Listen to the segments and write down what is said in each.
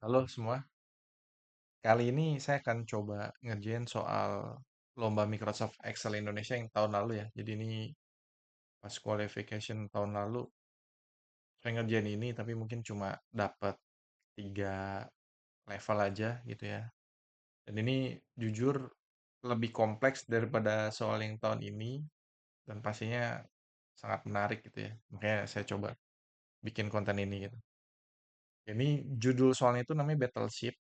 Halo semua, kali ini saya akan coba ngerjain soal lomba Microsoft Excel Indonesia yang tahun lalu ya. Jadi ini pas qualification tahun lalu saya ngerjain ini tapi mungkin cuma dapat 3 level aja gitu ya. Dan ini jujur lebih kompleks daripada soal yang tahun ini dan pastinya sangat menarik gitu ya. Makanya saya coba bikin konten ini gitu. Ini judul soalnya itu namanya Battleship.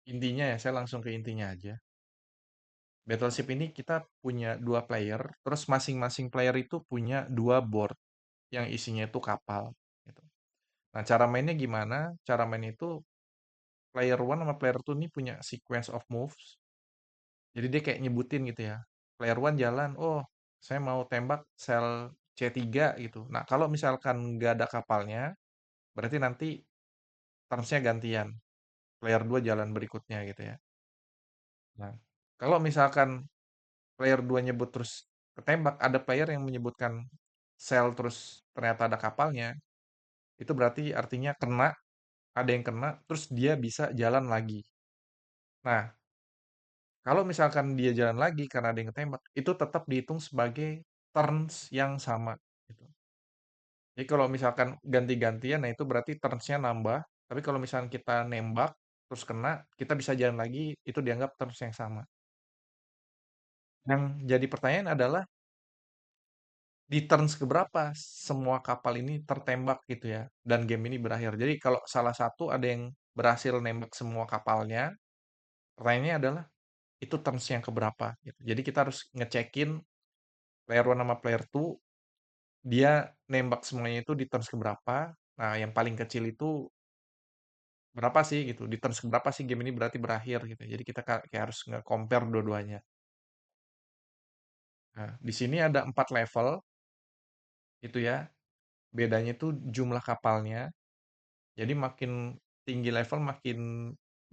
Intinya ya saya langsung ke intinya aja. Battleship ini kita punya 2 player, terus masing-masing player itu punya 2 board yang isinya itu kapal. Gitu. Nah, cara mainnya gimana? Cara main itu player one sama player two ini punya sequence of moves. Jadi dia kayak nyebutin gitu ya. Player one jalan, oh saya mau tembak sel C3 gitu. Nah, kalau misalkan nggak ada kapalnya, berarti nanti turns-nya gantian. Player 2 jalan berikutnya gitu ya. Nah, kalau misalkan player 2 nyebut terus ketembak, ada player yang menyebutkan sel terus ternyata ada kapalnya, itu berarti artinya kena, ada yang kena, terus dia bisa jalan lagi. Nah, kalau misalkan dia jalan lagi karena ada yang ketembak, itu tetap dihitung sebagai turns yang sama. Gitu. Jadi kalau misalkan ganti-gantian, nah itu berarti turns-nya nambah. Tapi kalau misalkan kita nembak, terus kena, kita bisa jalan lagi, itu dianggap turns yang sama. Yang jadi pertanyaan adalah, di turns keberapa semua kapal ini tertembak gitu ya dan game ini berakhir. Jadi kalau salah satu ada yang berhasil nembak semua kapalnya, pertanyaannya adalah itu turns yang keberapa gitu. Jadi kita harus ngecekin player one sama player two dia nembak semuanya itu di turns keberapa. Nah, yang paling kecil itu berapa sih gitu. Di turns keberapa sih game ini berarti berakhir gitu. Jadi kita kayak harus nge-compare dua-duanya. Nah, di sini ada 4 level itu ya. Bedanya itu jumlah kapalnya. Jadi makin tinggi level makin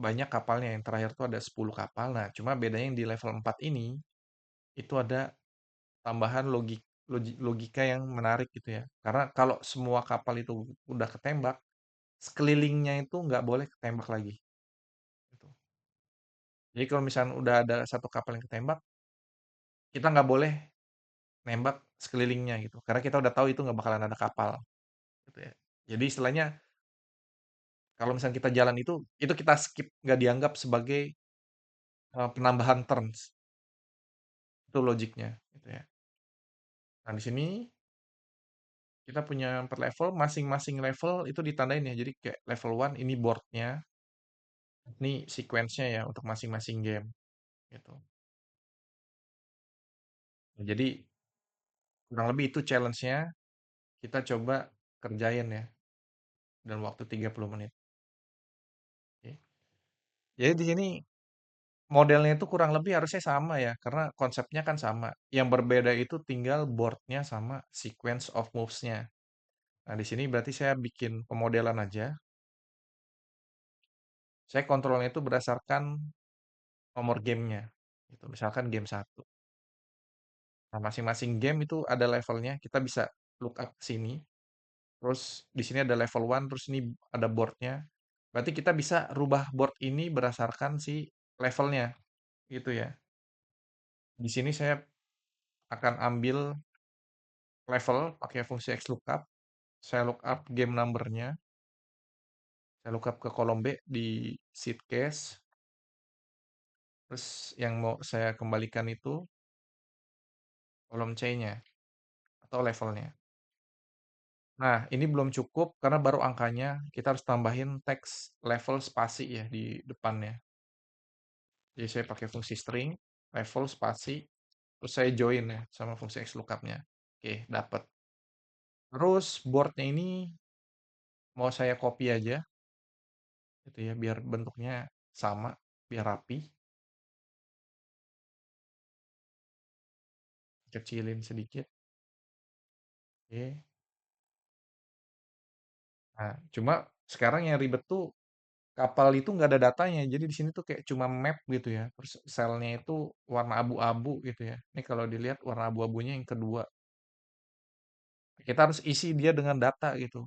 banyak kapalnya. Yang terakhir tuh ada 10 kapal. Nah, cuma bedanya yang di level 4 ini itu ada tambahan logika yang menarik gitu ya. Karena kalau semua kapal itu udah ketembak, sekelilingnya itu nggak boleh ketembak lagi. Gitu. Jadi kalau misalnya udah ada satu kapal yang ketembak, kita nggak boleh nembak sekelilingnya gitu. Karena kita udah tahu itu nggak bakalan ada kapal. Gitu ya. Jadi istilahnya kalau misalnya kita jalan itu kita skip, nggak dianggap sebagai penambahan turns. Itu logiknya, gitu ya. Nah, di sini kita punya 4 level, masing-masing level itu ditandain ya. Jadi kayak level one ini boardnya, ini sequence-nya ya untuk masing-masing game, gitu. Nah, jadi kurang lebih itu challenge-nya. Kita coba kerjain ya dalam waktu 30 menit. Oke. Jadi di sini modelnya itu kurang lebih harusnya sama ya, karena konsepnya kan sama. Yang berbeda itu tinggal board-nya sama sequence of moves-nya. Nah, di sini berarti saya bikin pemodelan aja. Saya kontrolnya itu berdasarkan nomor gamenya. Gitu. Misalkan game satu. Nah, masing-masing game itu ada levelnya. Kita bisa look up ke sini. Terus di sini ada level one, terus ini ada boardnya. Berarti kita bisa rubah board ini berdasarkan si levelnya. Gitu ya. Di sini saya akan ambil level pakai fungsi XLOOKUP. Saya lookup game numbernya. Saya lookup ke kolom B di seed case. Terus yang mau saya kembalikan itu kolom C-nya atau levelnya. Nah, ini belum cukup karena baru angkanya. Kita harus tambahin teks level spasi ya di depannya. Jadi saya pakai fungsi string, level spasi, terus saya join ya sama fungsi XLOOKUP-nya. Oke, dapat. Terus boardnya ini mau saya copy aja, gitu ya, biar bentuknya sama, biar rapi. Kecilin sedikit. Oke. Nah, cuma sekarang yang ribet tuh kapal itu nggak ada datanya. Jadi di sini tuh kayak cuma map gitu ya. Terus selnya itu warna abu-abu gitu ya. Ini kalau dilihat warna abu-abunya yang kedua. Kita harus isi dia dengan data gitu.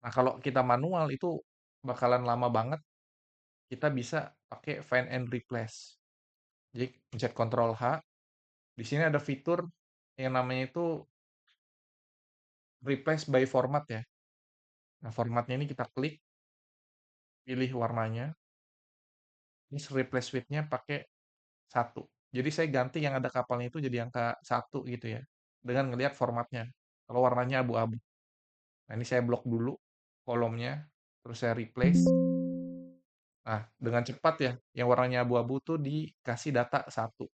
Nah, kalau kita manual itu bakalan lama banget, kita bisa pakai find and replace. Jadi pencet Ctrl H, di sini ada fitur yang namanya itu replace by format ya. Nah, formatnya ini kita klik, pilih warnanya, terus replace with-nya pakai satu. Jadi saya ganti yang ada kapalnya itu jadi angka satu gitu ya, dengan ngelihat formatnya. Kalau warnanya abu-abu. Nah, ini saya blok dulu kolomnya, terus saya replace. Nah, dengan cepat ya, yang warnanya abu-abu tuh dikasih data satu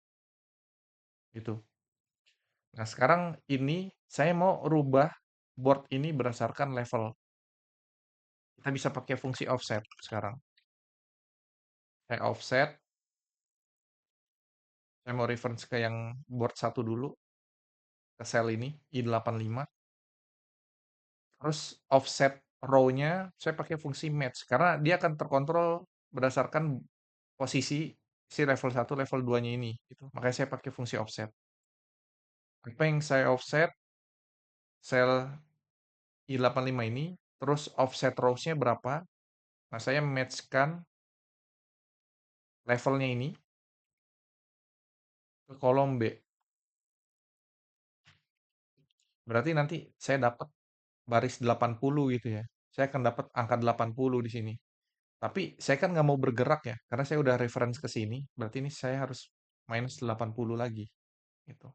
gitu. Nah, sekarang ini saya mau rubah board ini berdasarkan level. Kita bisa pakai fungsi offset sekarang. Saya offset, saya mau reference ke yang board satu dulu, ke sel ini, I85. Terus offset row-nya saya pakai fungsi match, karena dia akan terkontrol berdasarkan posisi si level satu level 2-nya ini. Gitu. Makanya saya pakai fungsi offset. Apa yang saya offset, sel I85 ini, terus offset rows-nya berapa. Nah, saya match-kan levelnya ini ke kolom B. Berarti nanti saya dapat baris 80 gitu ya. Saya akan dapat angka 80 di sini. Tapi saya kan nggak mau bergerak ya, karena saya udah reference ke sini. Berarti ini saya harus minus 80 lagi. Gitu.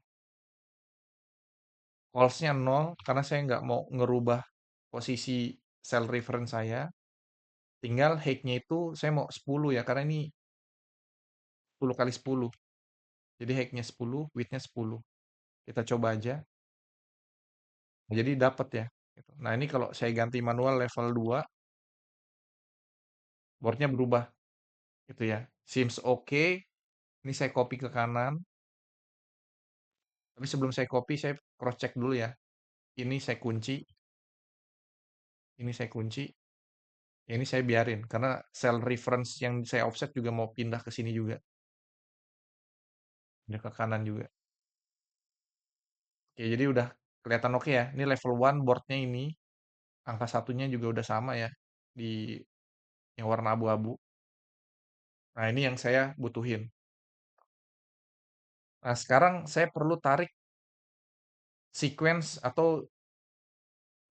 False-nya 0, karena saya nggak mau ngerubah posisi cell reference saya. Tinggal height-nya itu saya mau 10 ya, karena ini 10 kali 10. Jadi height-nya 10, width-nya 10. Kita coba aja. Nah, jadi dapat ya. Gitu. Nah, ini kalau saya ganti manual level 2, boardnya berubah. Gitu ya. Seems okay. Ini saya copy ke kanan. Tapi sebelum saya copy, saya cross check dulu ya. Ini saya kunci. Ini saya kunci. Ini saya biarin. Karena cell reference yang saya offset juga mau pindah ke sini juga. Pindah ke kanan juga. Oke, jadi udah kelihatan oke ya. Ini level 1 boardnya ini. Angka satunya juga udah sama ya. Di yang warna abu-abu. Nah, ini yang saya butuhin. Nah, sekarang saya perlu tarik sequence atau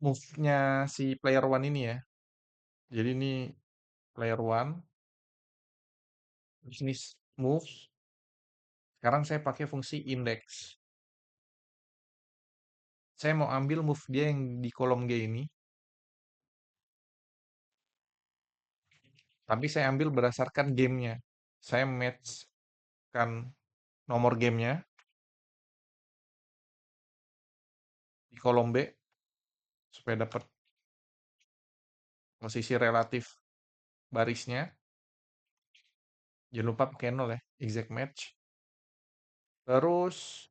move-nya si player one ini ya. Jadi ini player one, terus ini move. Sekarang saya pakai fungsi index. Saya mau ambil move dia yang di kolom G ini, tapi saya ambil berdasarkan gamenya. Saya matchkan nomor gamenya di kolom B supaya dapat posisi relatif barisnya. Jangan lupa pakai 0 ya, exact match. Terus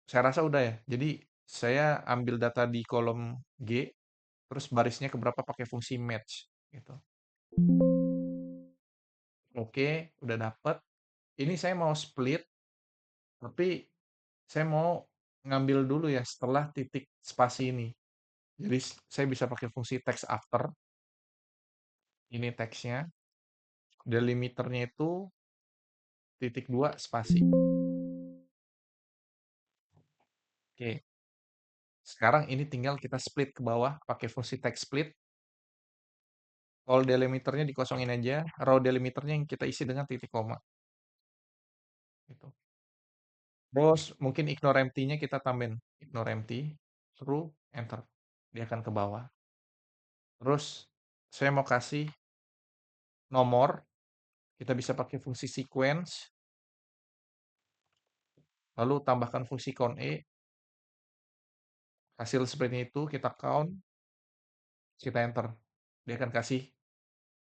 saya rasa udah ya. Jadi saya ambil data di kolom G, terus barisnya keberapa pakai fungsi match gitu. Oke, udah dapet. Ini saya mau split, tapi saya mau ngambil dulu ya setelah titik spasi ini. Jadi saya bisa pakai fungsi text after. Ini teksnya. Delimiternya itu titik 2 spasi. Oke. Sekarang ini tinggal kita split ke bawah pakai fungsi text split. All delimiternya dikosongin aja. Row delimiternya yang kita isi dengan titik koma. Gitu. Terus mungkin ignore empty-nya kita tambahin. Ignore empty. True. Enter. Dia akan ke bawah. Terus saya mau kasih nomor. Kita bisa pakai fungsi sequence. Lalu tambahkan fungsi count E. Hasil seperti itu kita count. Kita enter. Dia akan kasih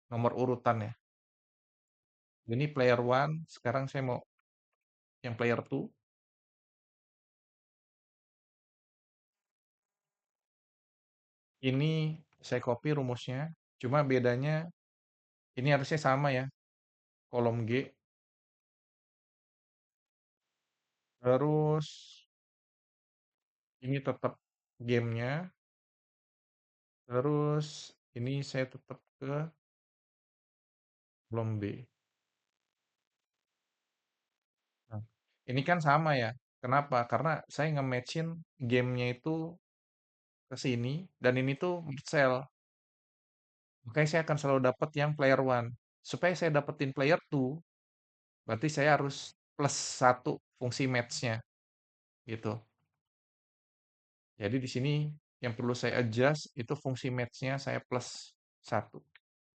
nomor urutan ya. Ini player one. Sekarang saya mau yang player two. Ini saya copy rumusnya. Cuma bedanya ini harusnya sama ya. Kolom G. Terus ini tetap gamenya. Terus Ini saya tetap ke kolom B. Nah, ini kan sama ya. Kenapa? Karena saya nge-matchin gamenya itu ke sini, dan ini tuh cell. Makanya saya akan selalu dapat yang player one. Supaya saya dapetin player two, berarti saya harus plus satu fungsi match-nya gitu. Jadi di sini yang perlu saya adjust itu fungsi match-nya saya plus satu.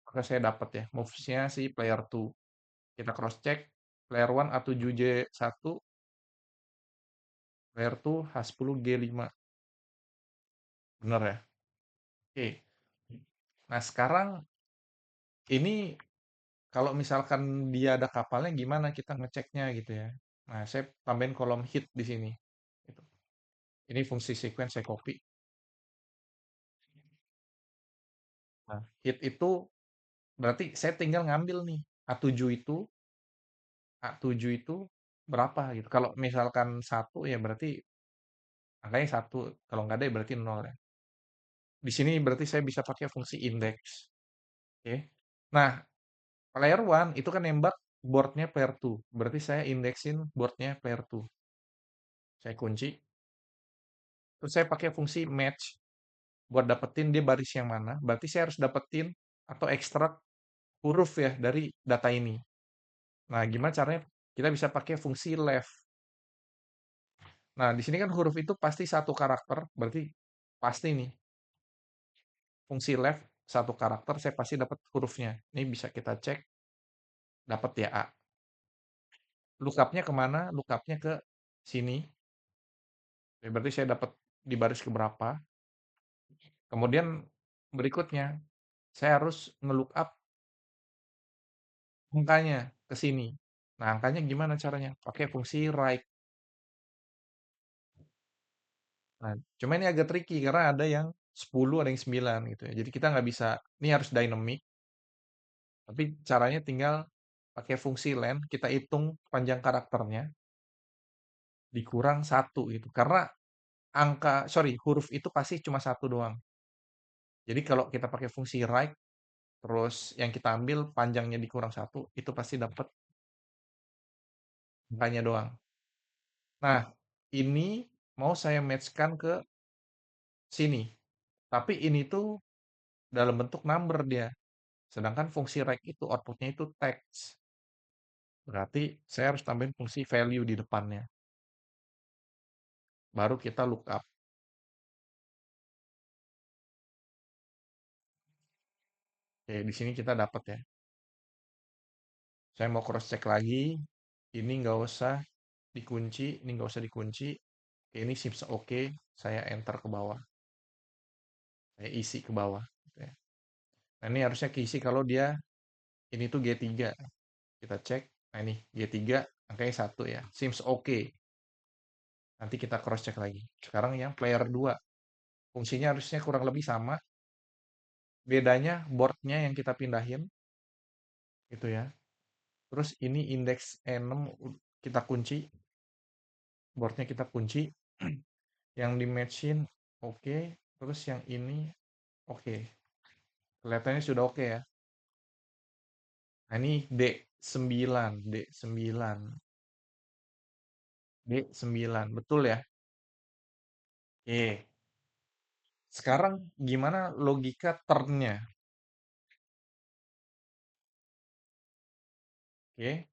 Maka saya dapat ya moves-nya si player two. Kita cross check player one A7J1, player two H10G5. Bener ya? Oke. Nah, sekarang ini kalau misalkan dia ada kapalnya gimana kita ngeceknya gitu ya. Nah, saya tambahin kolom hit di sini. Gitu. Ini fungsi sequence saya copy. Nah, hit itu berarti saya tinggal ngambil nih A7 itu, A7 itu berapa gitu. Kalau misalkan satu ya berarti angkanya satu. Kalau nggak ada ya berarti nol ya. Di sini berarti saya bisa pakai fungsi index. Oke. Nah, player one itu kan nembak boardnya player two. Berarti saya indexin boardnya player two. Saya kunci. Terus saya pakai fungsi match buat dapetin dia baris yang mana. Berarti saya harus dapetin atau ekstrak huruf ya dari data ini. Nah, gimana caranya? Kita bisa pakai fungsi left. Nah, di sini kan huruf itu pasti satu karakter, berarti pasti nih fungsi left satu karakter saya pasti dapat hurufnya. Ini bisa kita cek, dapat ya A. Lookupnya kemana? Lookupnya ke sini. Ya, berarti saya dapat di baris keberapa. Kemudian berikutnya saya harus nge-lookup angkanya ke sini. Nah, angkanya gimana caranya? Pakai fungsi right. Nah, cuma ini agak tricky karena ada yang 10, ada yang 9 gitu ya. Jadi kita nggak bisa, ini harus dynamic, tapi caranya tinggal pakai fungsi len, kita hitung panjang karakternya, dikurang satu gitu. Karena huruf itu pasti cuma satu doang. Jadi kalau kita pakai fungsi right, terus yang kita ambil panjangnya dikurang satu, itu pasti dapat angkanya doang. Nah, ini mau saya matchkan ke sini. Tapi ini tuh dalam bentuk number dia. Sedangkan fungsi rect itu outputnya itu text. Berarti saya harus tambahin fungsi value di depannya. Baru kita lookup. Oke, di sini kita dapat ya. Saya mau cross check lagi. Ini nggak usah dikunci, ini nggak usah dikunci. Oke, ini seems oke. Saya enter ke bawah. Saya isi ke bawah. Gitu ya. Nah, ini harusnya keisi kalau dia ini tuh G3. Kita cek. Nah, ini G3 angkanya 1 ya. Seems oke. Nanti kita cross check lagi. Sekarang yang player 2. Fungsinya harusnya kurang lebih sama. Bedanya boardnya yang kita pindahin. Gitu ya. Terus ini indeks E6 kita kunci. Boardnya kita kunci. Yang di matchin oke. Terus yang ini oke. Kelihatannya sudah oke ya. Nah, ini D9. D9. D9. Betul ya? Oke. Sekarang gimana logika turn-nya? Oke.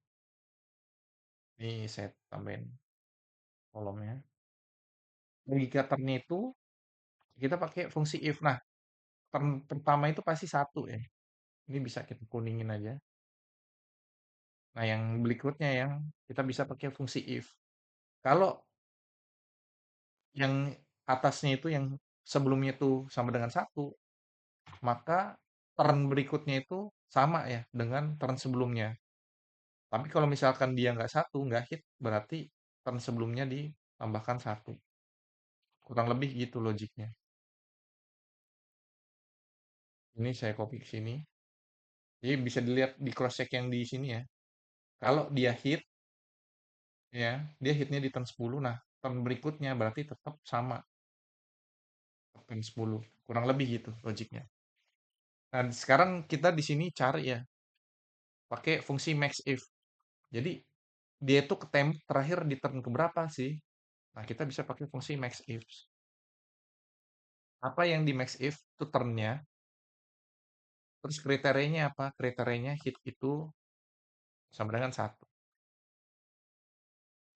Ini saya tambahin kolomnya. Logika turn-nya itu kita pakai fungsi if. Nah, turn pertama itu pasti satu ya. Ini bisa kita kuningin aja. Nah, yang berikutnya yang kita bisa pakai fungsi if. Kalau yang atasnya itu yang sebelumnya itu sama dengan satu, maka turn berikutnya itu sama ya dengan turn sebelumnya. Tapi kalau misalkan dia nggak satu, nggak hit, berarti turn sebelumnya ditambahkan satu. Kurang lebih gitu logiknya. Ini saya copy ke sini. Jadi bisa dilihat di cross check yang di sini ya. Kalau dia hit, ya, dia hitnya di turn 10. Nah, turn berikutnya berarti tetap sama turn 10. Kurang lebih gitu logiknya. Nah, sekarang kita di sini cari ya, pakai fungsi max if. Jadi dia itu ketembak terakhir di turn keberapa sih? Nah, kita bisa pakai fungsi max if. Apa yang di max if itu turn-nya, terus kriterianya apa? Kriterianya hit itu sama dengan satu.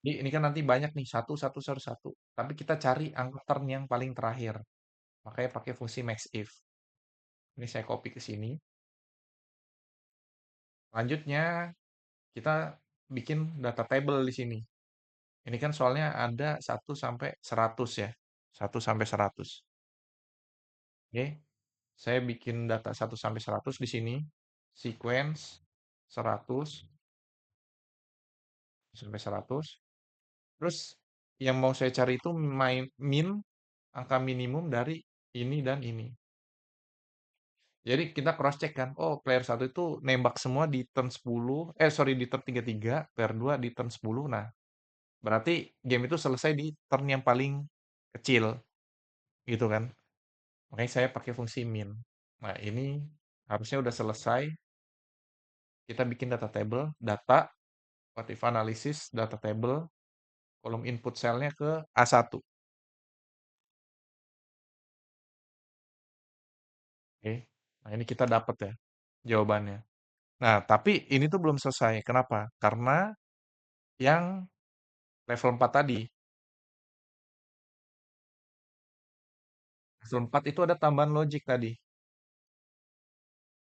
Ini kan nanti banyak nih, satu, satu, satu, satu. Tapi kita cari angka turn yang paling terakhir. Makanya pakai fungsi max if. Ini saya copy ke sini. Lanjutnya, kita bikin data table di sini. Ini kan soalnya ada 1 sampai 100 ya. 1 sampai 100. Oke, saya bikin data 1 sampai 100 di sini. Sequence 100 sampai 100. Terus yang mau saya cari itu min, angka minimum dari ini dan ini. Jadi kita cross check kan, oh player satu itu nembak semua di turn 10, sorry di turn 33, player 2 di turn 10. Nah, berarti game itu selesai di turn yang paling kecil, gitu kan. Makanya saya pakai fungsi min. Nah, ini harusnya udah selesai. Kita bikin data table, data, what if analysis, data table, kolom input cell-nya ke A1. Oke. Nah, ini kita dapat ya jawabannya. Nah, tapi ini tuh belum selesai. Kenapa? Karena yang level 4 tadi, level 4 itu ada tambahan logic tadi.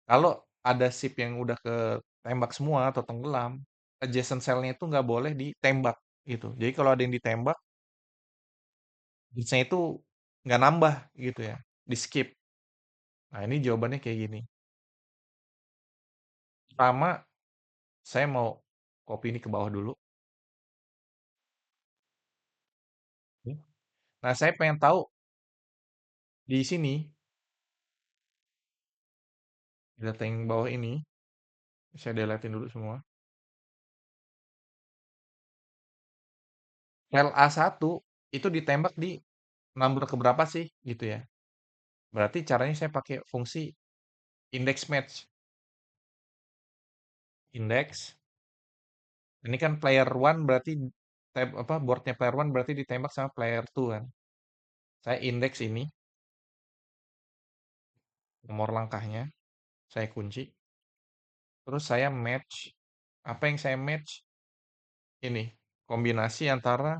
Kalau ada ship yang udah ketembak semua atau tenggelam, adjacent cell-nya itu nggak boleh ditembak gitu. Jadi kalau ada yang ditembak, hitsnya itu nggak nambah gitu ya, di skip. Nah, ini jawabannya kayak gini. Pertama, saya mau copy ini ke bawah dulu. Nah, saya pengen tahu di sini, di data yang bawah ini, saya deletein dulu semua. File A1 itu ditembak di number keberapa sih gitu ya. Berarti caranya saya pakai fungsi index match. Index. Ini kan player one berarti boardnya player one berarti ditembak sama player two kan. Saya index ini nomor langkahnya, saya kunci. Terus saya match. Apa yang saya match? Ini kombinasi antara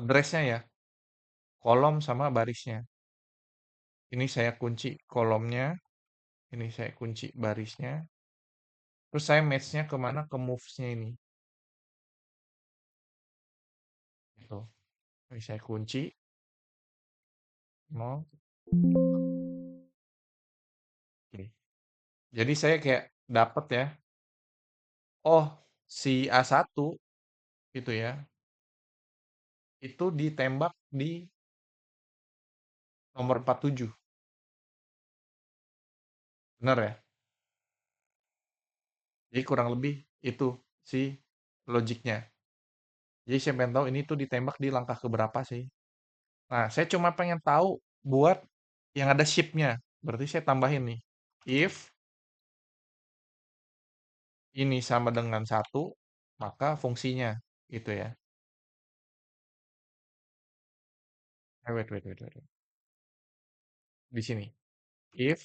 address-nya ya, kolom sama barisnya. Ini saya kunci kolomnya, ini saya kunci barisnya. Terus saya match-nya kemana? Ke moves-nya ini. Gitu. Ini saya kunci. Mau. Oke. Jadi saya kayak dapat ya. Oh, si A1 itu ya, itu ditembak di nomor 47. Benar ya? Jadi kurang lebih itu si logiknya. Jadi saya pengen tahu ini tuh ditembak di langkah keberapa sih. Nah, saya cuma pengen tahu buat yang ada shift-nya. Berarti saya tambahin nih. If ini sama dengan satu, maka fungsinya gitu ya. Wait. Di sini. If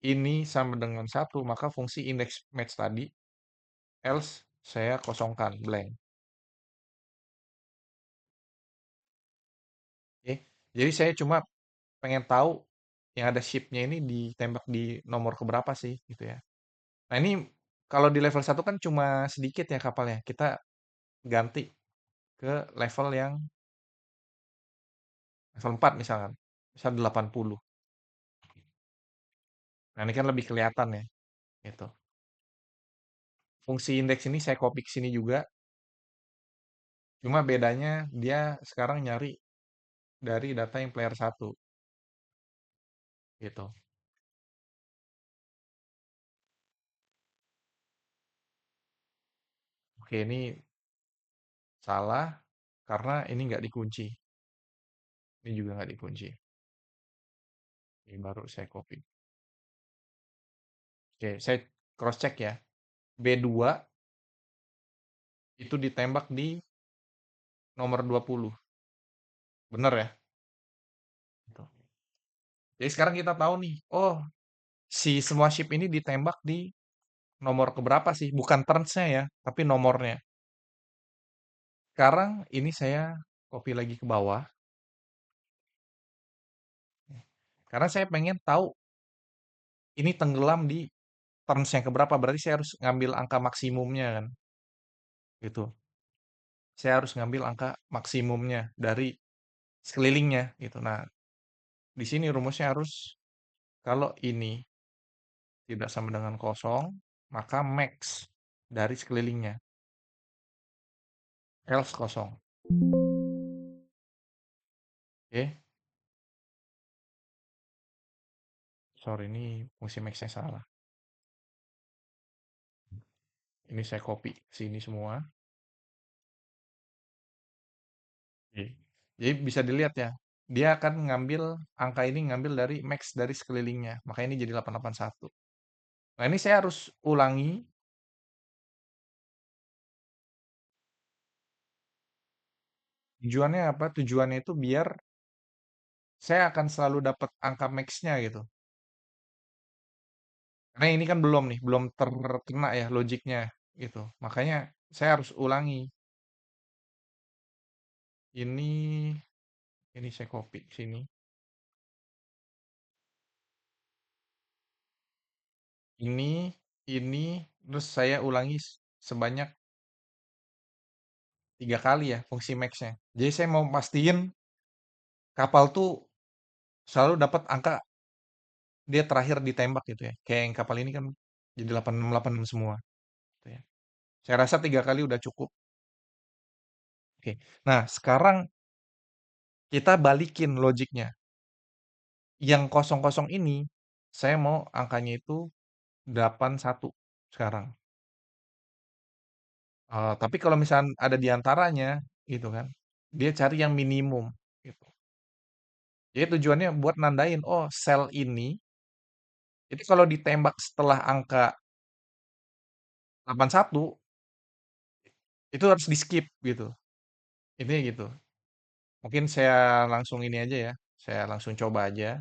ini sama dengan satu, maka fungsi index match tadi, else saya kosongkan, blank. Oke. Jadi saya cuma pengen tahu yang ada shift-nya ini ditembak di nomor keberapa sih gitu ya. Nah, ini kalau di level satu kan cuma sedikit ya kapalnya. Kita ganti ke level yang level 4 misalkan. Misal 80. Nah, ini kan lebih kelihatan ya gitu. Fungsi indeks ini saya copy ke sini juga. Cuma bedanya dia sekarang nyari dari data yang player satu gitu. Oke, ini salah karena ini nggak dikunci. Ini juga nggak dikunci. Ini baru saya copy. Oke, saya cross check ya. B2 itu ditembak di nomor 20. Bener ya? Gitu. Jadi sekarang kita tahu nih, oh si semua ship ini ditembak di nomor keberapa sih? Bukan turns-nya ya, tapi nomornya. Sekarang ini saya copy lagi ke bawah, karena saya pengen tahu ini tenggelam di turns yang keberapa, berarti saya harus ngambil angka maksimumnya kan, gitu. Saya harus ngambil angka maksimumnya dari sekelilingnya, gitu. Nah, di sini rumusnya harus kalau ini tidak sama dengan kosong, maka max dari sekelilingnya, else kosong. Oke, sorry ini fungsi max-nya salah. Ini saya copy sini semua. Oke. Jadi bisa dilihat ya, dia akan ngambil angka ini ngambil dari max dari sekelilingnya. Makanya ini jadi 881. Nah, ini saya harus ulangi. Tujuannya apa? Tujuannya itu biar saya akan selalu dapat angka max-nya gitu. Karena ini kan belum nih, belum terkena ya logiknya gitu. Makanya saya harus ulangi. Ini saya copy ke sini. Ini, ini, terus saya ulangi sebanyak 3 kali ya fungsi max-nya. Jadi saya mau pastiin kapal tuh selalu dapat angka dia terakhir ditembak gitu ya. Kayak yang kapal ini kan jadi 8686 semua. Gitu ya. Saya rasa 3 kali udah cukup. Oke. Nah, sekarang kita balikin logiknya. Yang kosong-kosong ini, saya mau angkanya itu 81 sekarang. Tapi kalau misalnya ada di antaranya, gitu kan, dia cari yang minimum, gitu. Jadi tujuannya buat nandain, oh sel ini, itu kalau ditembak setelah angka 81, itu harus di skip gitu. Intinya gitu. Mungkin saya langsung ini aja ya, saya langsung coba aja.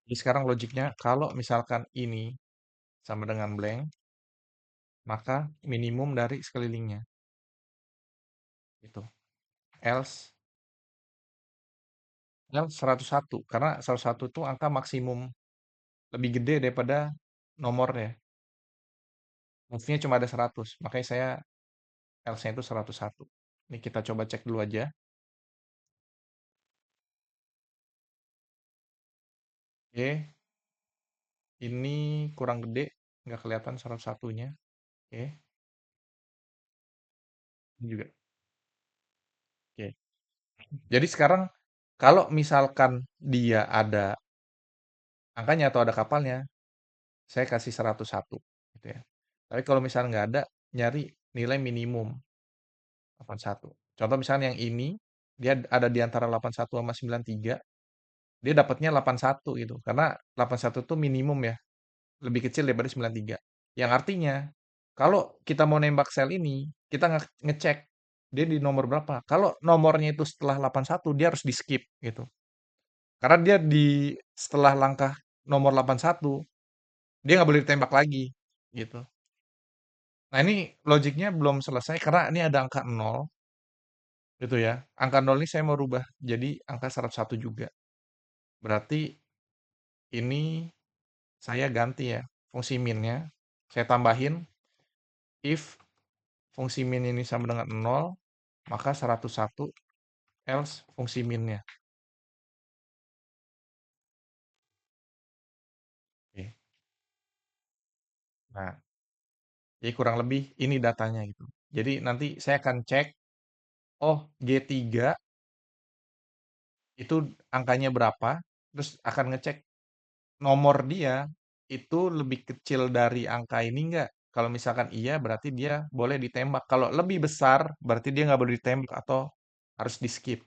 Jadi sekarang logiknya, kalau misalkan ini sama dengan blank, maka minimum dari sekelilingnya. Gitu. Else, else 101. Karena 101 itu angka maksimum lebih gede daripada nomornya. Move-nya cuma ada 100. Makanya saya else-nya itu 101. Ini kita coba cek dulu aja. Oke, ini kurang gede, nggak kelihatan 101-nya. Oke, ini juga. Oke. Jadi sekarang kalau misalkan dia ada angkanya atau ada kapalnya, saya kasih 101 gitu ya. Tapi kalau misalnya nggak ada, nyari nilai minimum 81. Contoh misalnya yang ini, dia ada di antara 81 sama 93, dia dapatnya 81 gitu. Karena 81 itu minimum ya, lebih kecil daripada 93. Yang artinya, kalau kita mau nembak sel ini, kita ngecek dia di nomor berapa. Kalau nomornya itu setelah 81, dia harus di skip gitu. Karena dia di setelah langkah nomor 81, dia nggak boleh ditembak lagi gitu. Nah ini logiknya belum selesai karena ini ada angka 0 gitu ya. Angka 0 ini saya mau rubah jadi angka 101 juga. Berarti ini saya ganti ya fungsi minnya. Saya tambahin if fungsi min ini sama dengan 0, maka 101 else fungsi minnya. Oke. Nah, jadi kurang lebih ini datanya gitu. Jadi nanti saya akan cek, oh G3 itu angkanya berapa, terus akan ngecek nomor dia itu lebih kecil dari angka ini enggak? Kalau misalkan iya, berarti dia boleh ditembak. Kalau lebih besar, berarti dia nggak boleh ditembak atau harus di skip.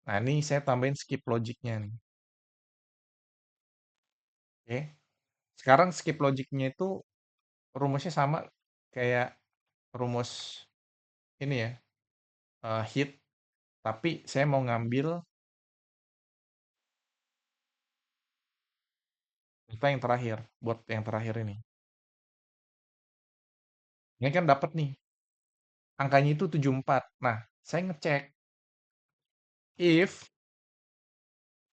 Nah, ini saya tambahin skip logiknya nih. Oke. Sekarang skip logiknya itu rumusnya sama kayak rumus ini ya, hit, tapi saya mau ngambil data yang terakhir, buat yang terakhir ini. Ini kan dapat nih, angkanya itu 74. Nah, saya ngecek if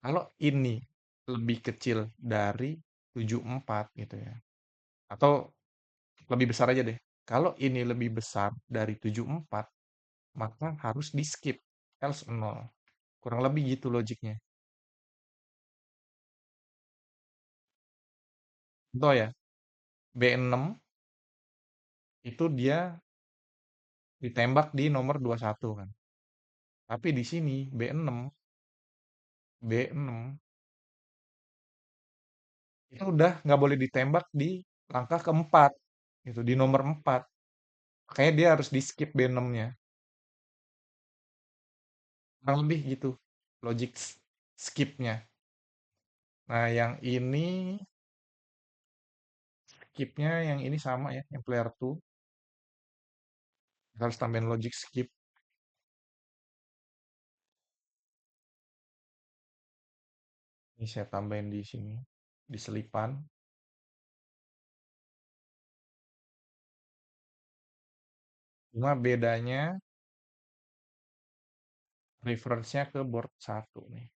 kalau ini lebih kecil dari 74 gitu ya. Atau lebih besar aja deh. Kalau ini lebih besar dari 74, maka harus di skip, else 0. Kurang lebih gitu logiknya. Contoh ya, B6 itu dia ditembak di nomor 21 kan. Tapi di sini B6 itu udah nggak boleh ditembak di langkah keempat, gitu, di nomor 4. Makanya dia harus di skip B6-nya. Kurang lebih gitu, logik skipnya. Nah, yang ini skipnya yang ini sama ya, yang player 2. Harus tambahin logic skip. Ini saya tambahin di sini, di selipan. Cuma bedanya reference-nya ke board satu nih.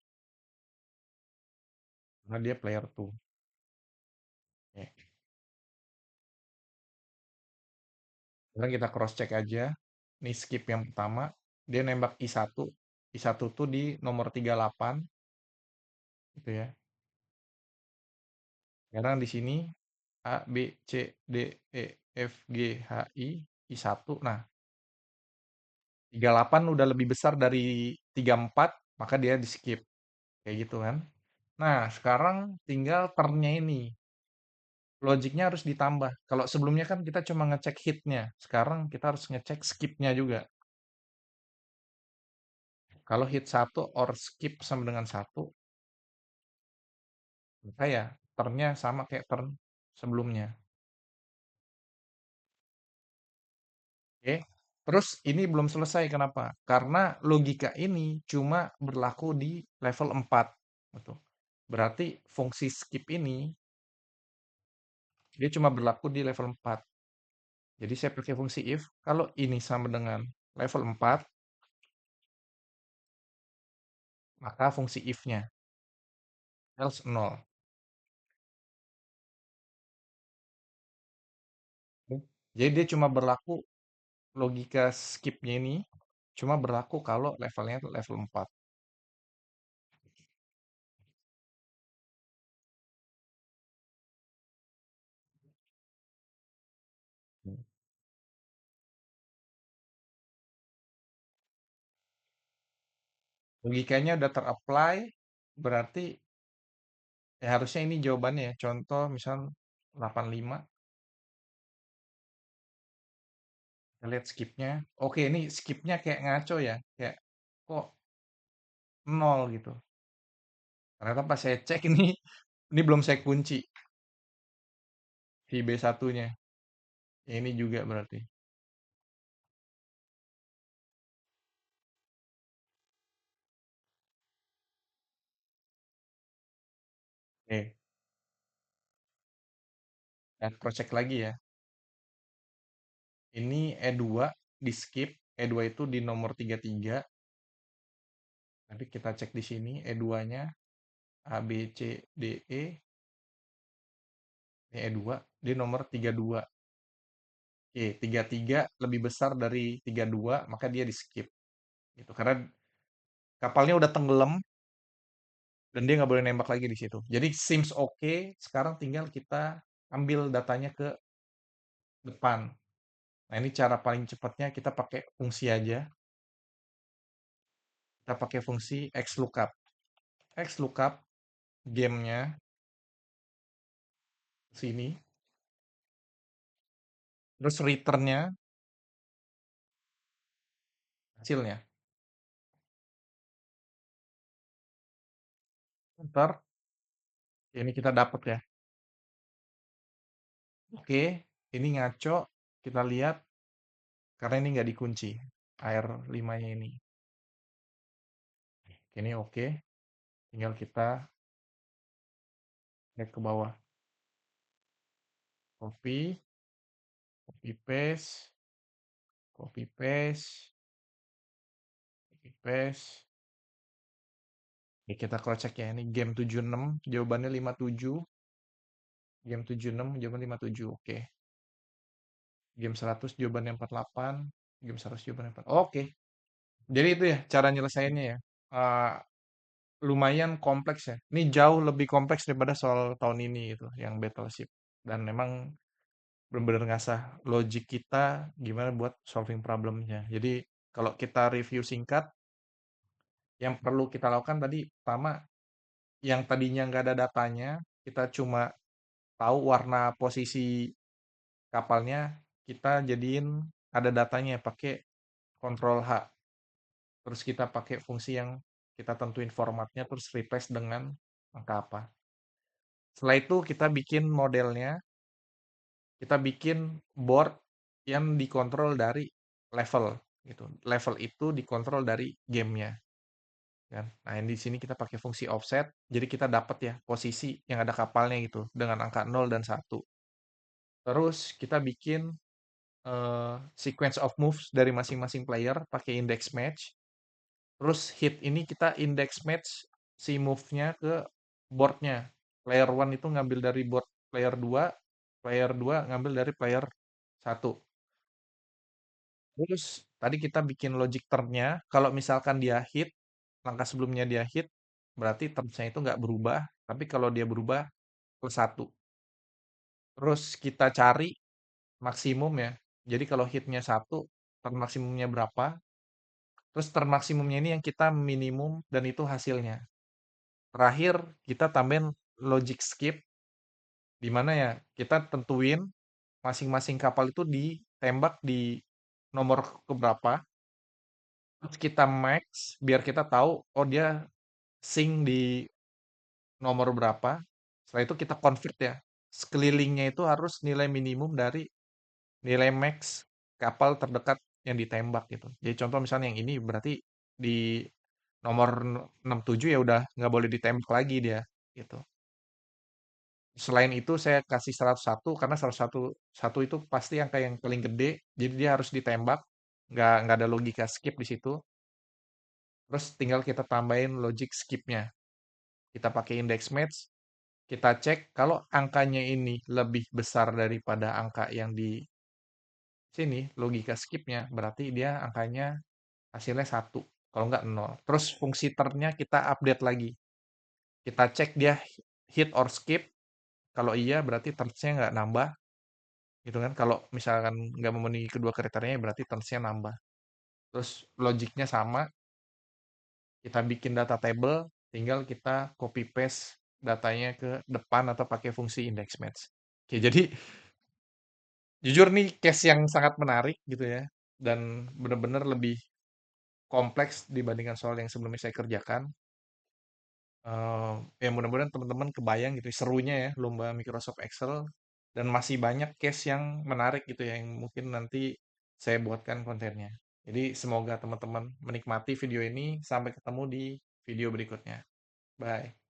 Karena dia player 2. Oke. Sekarang kita cross check aja. Ini skip yang pertama, dia nembak I1. I1 tuh di nomor 38 gitu ya. Sekarang di sini A, B, C, D, E, F, G, H, I1. Nah, 38 udah lebih besar dari 34, maka dia di skip. Kayak gitu kan. Nah, sekarang tinggal turnnya ini. Logiknya harus ditambah. Kalau sebelumnya kan kita cuma ngecek hitnya. Sekarang kita harus ngecek skipnya juga. Kalau hit satu or skip sama dengan satu, maka ya turnnya sama kayak turn sebelumnya. Oke. Terus ini belum selesai kenapa? Karena logika ini cuma berlaku di level 4. Gitu. Berarti fungsi skip ini dia cuma berlaku di level 4. Jadi saya pakai fungsi if kalau ini sama dengan level 4, maka fungsi if-nya else 0. Jadi dia cuma berlaku logika skip-nya ini cuma berlaku kalau levelnya itu level 4. Logikanya udah ter-apply, berarti ya harusnya ini jawabannya ya. Contoh misal 85, kita lihat skipnya. Oke, ini skipnya kayak ngaco ya, kayak kok nol gitu. Ternyata pas saya cek ini belum saya kunci si B1-nya. Ya, ini juga berarti. Oke, dan cross check lagi ya. Ini E2 di skip, E2 itu di nomor 33. Nanti kita cek di sini E2-nya A, B, C, D, E. Ini E2 di nomor 32. Oke, 33 lebih besar dari 32, maka dia di skip. Gitu. Karena kapalnya udah tenggelam dan dia nggak boleh nembak lagi di situ. Jadi seems okay, sekarang tinggal kita ambil datanya ke depan. Nah, ini cara paling cepatnya kita pakai fungsi aja. Kita pakai fungsi XLOOKUP. XLOOKUP gamenya sini. Terus returnnya hasilnya. Ntar ini kita dapat ya. Oke, ini ngaco. Kita lihat karena ini nggak dikunci. Air 5-nya ini. Ini oke. Tinggal kita cek ke bawah. Copy, copy paste, copy paste, copy paste. Oke, kita cross check ya. Ini game 76, jawabannya 57. Game 76, jawaban 57. Oke. Game 100, jawabannya 48. Game 100, jawabannya 4. Oke. Jadi itu ya cara nyelesainnya ya. Eh, lumayan kompleks ya. Ini jauh lebih kompleks daripada soal tahun ini gitu, yang Battleship. Dan memang benar-benar ngasah logic kita gimana buat solving problemnya. Jadi kalau kita review singkat, yang perlu kita lakukan tadi pertama, yang tadinya nggak ada datanya, kita cuma tahu warna posisi kapalnya, kita jadiin ada datanya pakai Ctrl H. Terus kita pakai fungsi yang kita tentuin formatnya, terus replace dengan angka apa. Setelah itu kita bikin modelnya, kita bikin board yang dikontrol dari level gitu. Level itu dikontrol dari gamenya kan. Nah, yang di sini kita pakai fungsi offset, jadi kita dapat ya posisi yang ada kapalnya gitu dengan angka 0 dan 1. Terus kita bikin sequence of moves dari masing-masing player pakai index match. Terus hit ini kita index match si move-nya ke board-nya. Player one itu ngambil dari board player 2 ngambil dari player satu. Terus tadi kita bikin logic turn-nya, kalau misalkan dia hit, langkah sebelumnya dia hit, berarti turn-nya itu nggak berubah, tapi kalau dia berubah plus satu. Terus kita cari maksimum ya. Jadi kalau hitnya satu, turn maksimumnya berapa? Terus turn maksimumnya ini yang kita minimum dan itu hasilnya. Terakhir kita tambahin logic skip, di mana ya kita tentuin masing-masing kapal itu ditembak di nomor keberapa. Terus kita max biar kita tahu oh dia sink di nomor berapa. Setelah itu kita convert ya. Sekelilingnya itu harus nilai minimum dari nilai max kapal terdekat yang ditembak gitu. Jadi contoh misalnya yang ini berarti di nomor 67 ya udah nggak boleh ditembak lagi dia gitu. Selain itu saya kasih 101 karena 101 itu pasti angka yang paling gede, jadi dia harus ditembak. Nggak ada logika skip di situ. Terus tinggal kita tambahin logic skipnya. Kita pakai index match, kita cek kalau angkanya ini lebih besar daripada angka yang di sini, logika skipnya, berarti dia angkanya hasilnya satu. Kalau nggak nol. Terus fungsi ternnya kita update lagi. Kita cek dia hit or skip. Kalau iya berarti ternsnya nggak nambah. Gitu kan. Kalau misalkan nggak memenuhi kedua kriterianya berarti ternsnya nambah. Terus logiknya sama. Kita bikin data table. Tinggal kita copy paste datanya ke depan atau pakai fungsi index match. Oke, jadi jujur nih case yang sangat menarik gitu ya. Dan benar-benar lebih kompleks dibandingkan soal yang sebelumnya saya kerjakan. Ya mudah-mudahan teman-teman kebayang gitu ya, serunya ya lomba Microsoft Excel dan masih banyak case yang menarik gitu ya yang mungkin nanti saya buatkan kontennya. Jadi semoga teman-teman menikmati video ini. Sampai ketemu di video berikutnya. Bye.